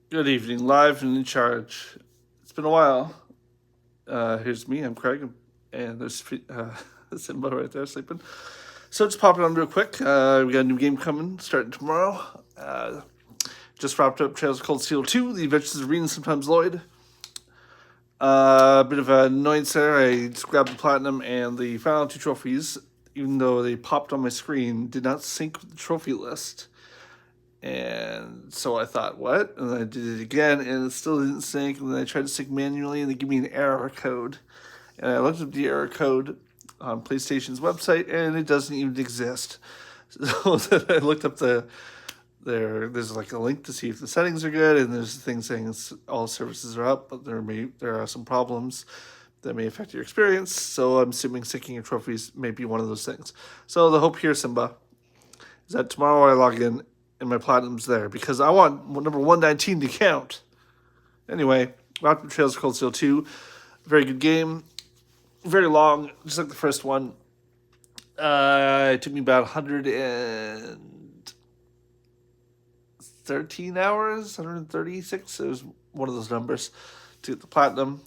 Good evening, live and in charge. It's been a while. Here's me, I'm Craig, and there's Simba right there sleeping. So just popping on real quick. We got a new game coming, starting tomorrow. Just wrapped up Trails of Cold Steel 2, The Adventures of Reen, sometimes Lloyd. A bit of an annoyance there. I just grabbed the platinum and the final two trophies, even though they popped on my screen, did not sync with the trophy list. And so I thought, what? And then I did it again, and it still didn't sync. And then I tried to sync manually, and they give me an error code. And I looked up the error code on PlayStation's website, and it doesn't even exist. So then I looked up there's like a link to see if the settings are good, and there's a thing saying all services are up, but there are some problems that may affect your experience. So I'm assuming syncing your trophies may be one of those things. So the hope here, Simba, is that tomorrow I log in and my platinum's there because I want number 119 to count. Anyway, Rock Trails of Cold Steel 2, very good game, very long, just like the first one. It took me about 113 hours, 136. It was one of those numbers to get the platinum.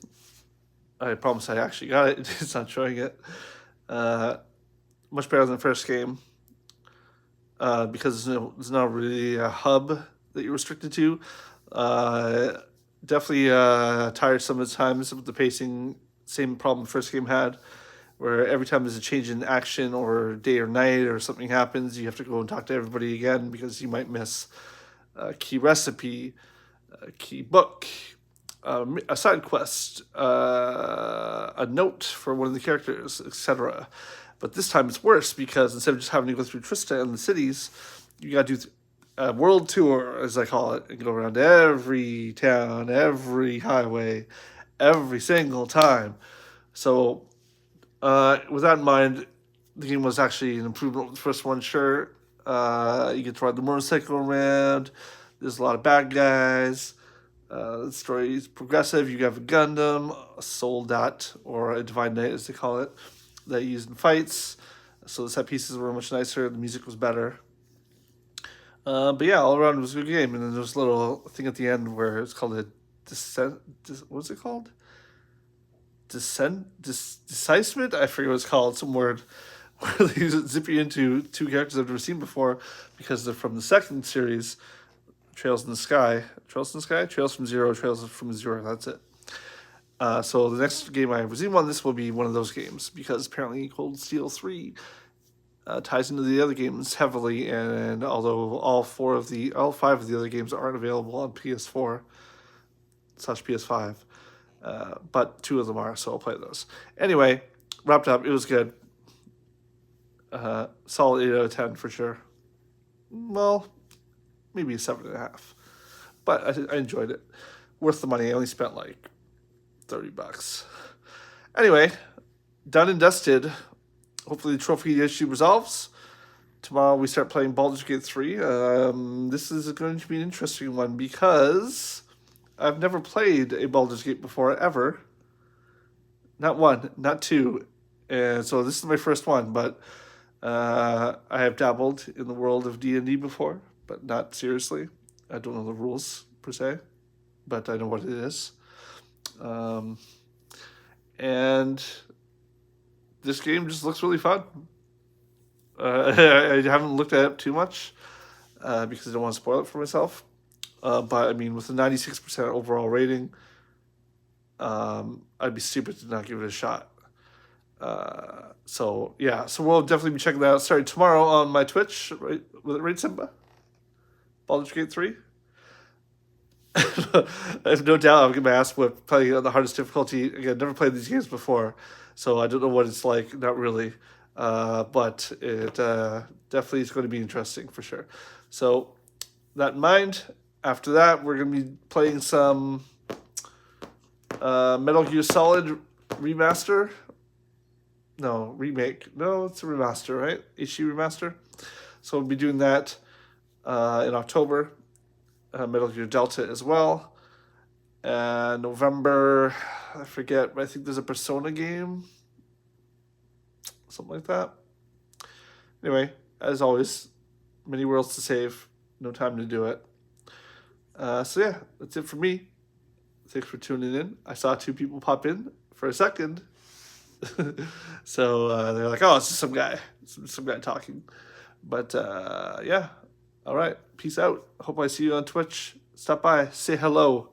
I promise I actually got it. It's not showing it. Uh, Much better than the first game. Because there's not really a hub that you're restricted to. Uh, Definitely tiresome at times with the pacing. Same problem the first game had, where every time there's a change in action or day or night or something happens, you have to go and talk to everybody again because you might miss a key recipe, a key book, a side quest, a note for one of the characters, etc. But this time it's worse because instead of just having to go through Trista and the cities, you got to do a world tour, as I call it, and go around every town, every highway, every single time. So, with that in mind, the game was actually an improvement with the first one, sure. You get to ride the motorcycle around. There's a lot of bad guys. The story is progressive. You have a Gundam, a Soldat, or a Divine Knight, as they call it, that you use in fights. So the set pieces were much nicer. The music was better. But yeah, all around it was a good game. And then there's a little thing at the end where it's called a descent. What's it called? Decisement? I forget what it's called. Some word where they zip you into two characters I've never seen before because they're from the second series, Trails in the Sky. Trails in the Sky? Trails from Zero, Trails from Zero. That's it. So the next game I resume on this will be one of those games because apparently Cold Steel 3 ties into the other games heavily, and although all five of the other games aren't available on PS4 slash PS5, but two of them are, so I'll play those. Anyway, wrapped up. It was good. Solid 8 out of 10 for sure. Well, maybe a 7.5, but I enjoyed it. Worth the money. I only spent like $30. Anyway, done and dusted. Hopefully the trophy issue resolves. Tomorrow we start playing Baldur's Gate 3. This is going to be an interesting one because I've never played a Baldur's Gate before, ever. Not one, not two. And so this is my first one, but I have dabbled in the world of D&D before, but not seriously. I don't know the rules, per se, but I know what it is. Um, and this game just looks really fun. I haven't looked at it too much because I don't want to spoil it for myself. But I mean, with a 96% overall rating, I'd be stupid to not give it a shot. So yeah, so we'll definitely be checking that out. Starting tomorrow on my Twitch, right? Right, Simba? Baldur's Gate 3? I have no doubt I'm gonna ask what playing on the hardest difficulty. Again, never played these games before, so I don't know what it's like. Not really, but it definitely is going to be interesting for sure. So that in mind, after that we're gonna be playing some Metal Gear Solid remaster. No, remake. No, it's a remaster, right? HD remaster. So we'll be doing that in October. Metal Gear Delta as well. November, I forget, but I think there's a Persona game. Something like that. Anyway, as always, many worlds to save, no time to do it. So yeah, that's it for me. Thanks for tuning in. I saw 2 people pop in for a second. So they're like, oh, it's just some guy talking. But yeah, all right. Peace out. Hope I see you on Twitch. Stop by, say hello.